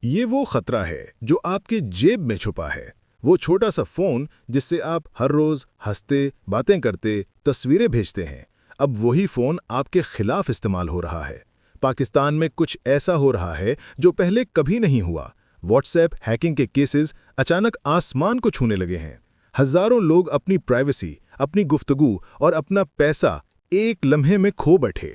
یہ وہ خطرہ ہے جو آپ کے جیب میں چھپا ہے، وہ چھوٹا سا فون جس سے آپ ہر روز ہنستے، باتیں کرتے، تصویریں بھیجتے ہیں۔ اب وہی فون آپ کے خلاف استعمال ہو رہا ہے۔ پاکستان میں کچھ ایسا ہو رہا ہے جو پہلے کبھی نہیں ہوا۔ واٹس ایپ ہیکنگ کے کیسز اچانک آسمان کو چھونے لگے ہیں۔ ہزاروں لوگ اپنی پرائیویسی، اپنی گفتگو اور اپنا پیسہ ایک لمحے میں کھو بیٹھے۔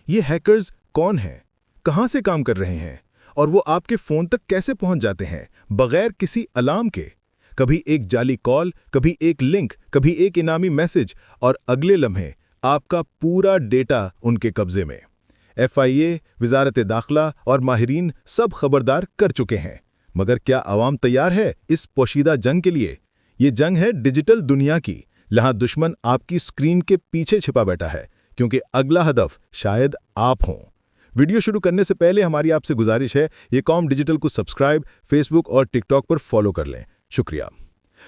یہ ہیکرز کون ہیں؟ کہاں سے کام کر رہے ہیں؟ اور وہ آپ کے فون تک کیسے پہنچ جاتے ہیں بغیر کسی الارم کے؟ کبھی ایک جعلی کال، کبھی ایک لنک، کبھی ایک انعامی میسج، اور اگلے لمحے آپ کا پورا ڈیٹا ان کے قبضے میں۔ FIA، وزارت داخلہ اور ماہرین سب خبردار کر چکے ہیں، مگر کیا عوام تیار ہے اس پوشیدہ جنگ کے لیے؟ یہ جنگ ہے ڈیجیٹل دنیا کی، جہاں دشمن آپ کی اسکرین کے پیچھے چھپا بیٹھا ہے، کیونکہ اگلا ہدف شاید آپ ہوں۔ ویڈیو شروع کرنے سے پہلے ہماری آپ سے گزارش ہے، یہ قوم ڈیجیٹل کو سبسکرائب، فیس بک اور ٹک ٹاک پر فالو کر لیں۔ شکریہ۔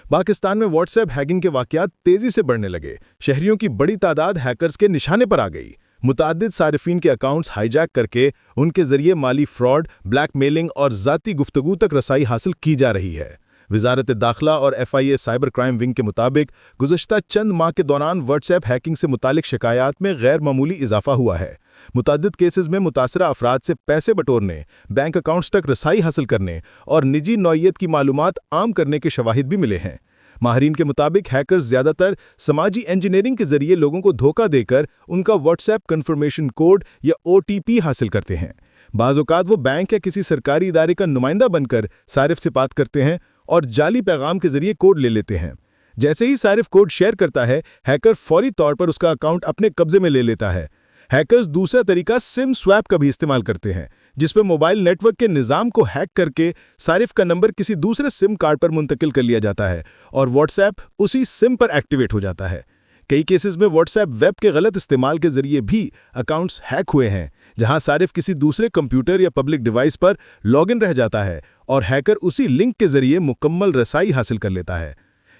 پاکستان میں واٹس ایپ ہیکنگ کے واقعات تیزی سے بڑھنے لگے۔ شہریوں کی بڑی تعداد ہیکرز کے نشانے پر آ گئی۔ متعدد صارفین کے اکاؤنٹس ہائی جیک کر کے ان کے ذریعے مالی فراڈ، بلیک میلنگ اور ذاتی گفتگو تک رسائی حاصل کی جا رہی ہے۔ وزارت داخلہ اور FIA سائبر کرائم ونگ کے مطابق گزشتہ چند ماہ کے دوران واٹس ایپ ہیکنگ سے متعلق شکایات میں غیر معمولی اضافہ ہوا ہے۔ متعدد کیسز میں متاثرہ افراد سے پیسے بٹورنے، بینک اکاؤنٹس تک رسائی حاصل کرنے اور نجی نوعیت کی معلومات عام کرنے کے شواہد بھی ملے ہیں۔ ماہرین کے مطابق ہیکرز زیادہ تر سماجی انجینئرنگ کے ذریعے لوگوں کو دھوکہ دے کر ان کا واٹس ایپ کنفرمیشن کوڈ یا OTP حاصل کرتے ہیں۔ بعض اوقات وہ بینک یا کسی سرکاری ادارے کا نمائندہ بن کر صارف سے بات کرتے ہیں اور جعلی پیغام کے ذریعے کوڈ لے لیتے ہیں۔ جیسے ہی صارف کوڈ شیئر کرتا ہے، ہیکر فوری طور پر اس کا اکاؤنٹ اپنے قبضے میں لے لیتا ہے۔ ہیکرز دوسرا طریقہ سم سویپ کا بھی استعمال کرتے ہیں، جس میں موبائل نیٹ ورک کے نظام کو ہیک کر کے صارف کا نمبر کسی دوسرے سم کارڈ پر منتقل کر لیا جاتا ہے اور واٹس ایپ اسی سم پر ایکٹیویٹ ہو جاتا ہے۔ کئی کیسز میں واٹس ایپ ویب کے غلط استعمال کے ذریعے بھی اکاؤنٹس ہیک ہوئے ہیں، جہاں صارف کسی دوسرے کمپیوٹر یا public device per log in رہ جاتا ہے اور ہیکر اسی لنک کے ذریعے مکمل رسائی حاصل کر لیتا ہے۔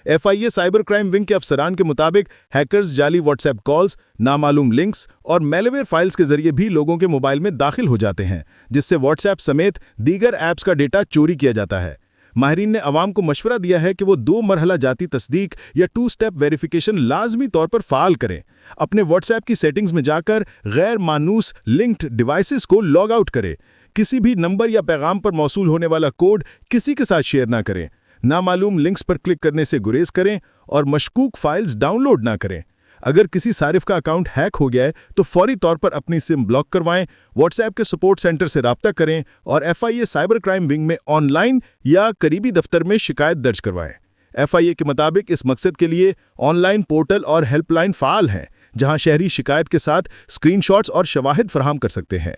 FIA سائبر کرائم ونگ کے افسران کے مطابق ہیکرز جعلی واٹس ایپ کالز، نامعلوم لنکس اور میلویئر فائلز کے ذریعے بھی لوگوں کے موبائل میں داخل ہو جاتے ہیں، جس سے واٹس ایپ سمیت دیگر ایپس کا ڈیٹا چوری کیا جاتا ہے۔ ماہرین نے عوام کو مشورہ دیا ہے کہ وہ 2 مرحلہ جاتی تصدیق یا 2 اسٹیپ ویریفیکیشن لازمی طور پر فعال کریں۔ اپنے واٹس ایپ کی سیٹنگز میں جا کر غیر مانوس لنکڈ ڈیوائسز کو لاگ آؤٹ کریں۔ کسی بھی نمبر یا پیغام پر موصول ہونے والا کوڈ کسی کے ساتھ شیئر نہ کریں۔ نامعلوم لنکس پر کلک کرنے سے گریز کریں اور مشکوک فائلز ڈاؤن لوڈ نہ کریں۔ اگر کسی صارف کا اکاؤنٹ ہیک ہو گیا ہے تو فوری طور پر اپنی سم بلاک کروائیں، واٹس ایپ کے سپورٹ سینٹر سے رابطہ کریں اور FIA سائبر کرائم ونگ میں آن لائن یا قریبی دفتر میں شکایت درج کروائیں۔ FIA کے مطابق اس مقصد کے لیے آن لائن پورٹل اور ہیلپ لائن فعال ہیں، جہاں شہری شکایت کے ساتھ اسکرین شاٹس اور شواہد فراہم کر سکتے ہیں۔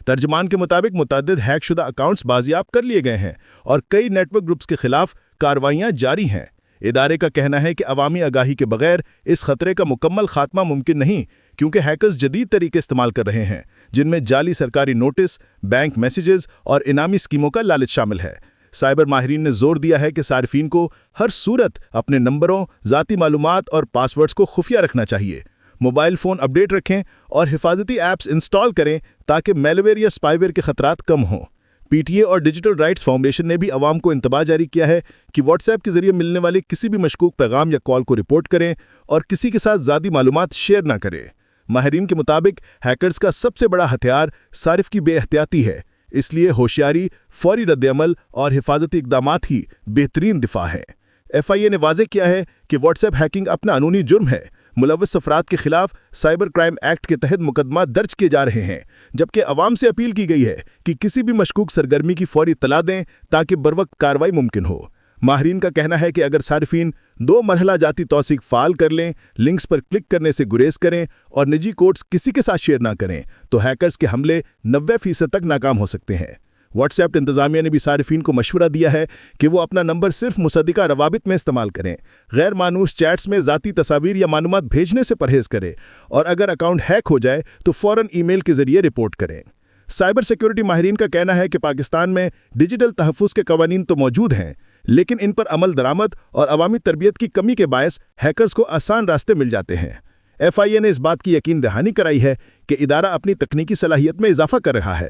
ترجمان کے مطابق متعدد ہیک شدہ اکاؤنٹس بازیاب کر لیے گئے ہیں اور کئی نیٹ ورک گروپس کے خلاف کارروائیاں جاری ہیں۔ ادارے کا کہنا ہے کہ عوامی آگاہی کے بغیر اس خطرے کا مکمل خاتمہ ممکن نہیں، کیونکہ ہیکرز جدید طریقے استعمال کر رہے ہیں، جن میں جعلی سرکاری نوٹس، بینک میسیجز اور انعامی اسکیموں کا لالچ شامل ہے۔ سائبر ماہرین نے زور دیا ہے کہ صارفین کو ہر صورت اپنے نمبروں، ذاتی معلومات اور پاس ورڈز کو خفیہ رکھنا چاہیے۔ موبائل فون اپڈیٹ رکھیں اور حفاظتی ایپس انسٹال کریں تاکہ میلویئر یا اسپائی ویئر کے خطرات کم ہوں۔ PTA اور ڈیجیٹل رائٹس فاؤنڈیشن نے بھی عوام کو انتباہ جاری کیا ہے کہ واٹس ایپ کے ذریعے ملنے والے کسی بھی مشکوک پیغام یا کال کو رپورٹ کریں اور کسی کے ساتھ ذاتی معلومات شیئر نہ کریں۔ ماہرین کے مطابق ہیکرز کا سب سے بڑا ہتھیار صارف کی بے احتیاطی ہے، اس لیے ہوشیاری، فوری رد عمل اور حفاظتی اقدامات ہی بہترین دفاع ہیں۔ FIA نے واضح کیا ہے کہ واٹس ایپ ہیکنگ اپنا قانونی جرم ہے۔ ملوث افراد کے خلاف سائبر کرائم ایکٹ کے تحت مقدمات درج کیے جا رہے ہیں، جبکہ عوام سے اپیل کی گئی ہے کہ کسی بھی مشکوک سرگرمی کی فوری اطلاع دیں تاکہ بروقت کارروائی ممکن ہو۔ ماہرین کا کہنا ہے کہ اگر صارفین 2 مرحلہ جاتی توثیق فعال کر لیں، لنکس پر کلک کرنے سے گریز کریں اور نجی کوڈز کسی کے ساتھ شیئر نہ کریں، تو ہیکرز کے حملے 90% تک ناکام ہو سکتے ہیں۔ واٹس ایپ انتظامیہ نے بھی صارفین کو مشورہ دیا ہے کہ وہ اپنا نمبر صرف مصدقہ روابط میں استعمال کریں، غیر مانوس چیٹس میں ذاتی تصاویر یا معلومات بھیجنے سے پرہیز کریں اور اگر اکاؤنٹ ہیک ہو جائے تو فوراً ای میل کے ذریعے رپورٹ کریں۔ سائبر سیکیورٹی ماہرین کا کہنا ہے کہ پاکستان میں ڈیجیٹل تحفظ کے قوانین تو موجود ہیں، لیکن ان پر عمل درآمد اور عوامی تربیت کی کمی کے باعث ہیکرز کو آسان راستے مل جاتے ہیں۔ FIA نے اس بات کی یقین دہانی کرائی ہے کہ ادارہ اپنی تکنیکی صلاحیت میں اضافہ کر رہا ہے